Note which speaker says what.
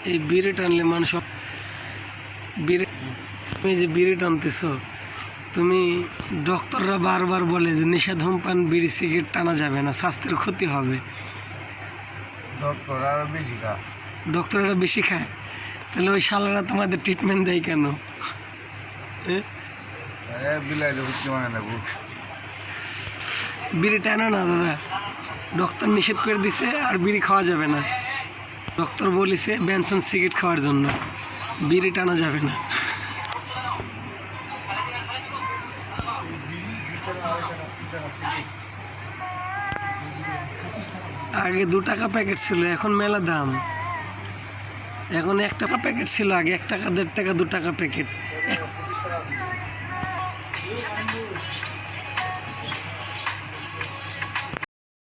Speaker 1: এই বিড়ি টানলে মানুষ বিড়ি, তুমি যে বিড়ি টানতেছ, তুমি ডক্টররা বারবার বলে যে নেশা ধূমপান বিড়ি সিগারেট টানা যাবে না, স্বাস্থ্যের ক্ষতি হবে। ডক্টররা বেশি খায়, তাহলে ওই শালারা তোমাদের ট্রিটমেন্ট দেয় কেন? বিড়ি টানো না দাদা, ডক্টর নিষেধ করে দিছে আর বিড়ি খাওয়া যাবে না। ডক্টর বলেছে বেনসন সিগারেট খাওয়ার জন্য, বিড়ি টানা যাবে না। আগে 2 টাকা প্যাকেট ছিল, এখন মেলা দাম। এখন 1 টাকা প্যাকেট ছিল আগে, 1 টাকা 1.5 টাকা 2 টাকা প্যাকেট।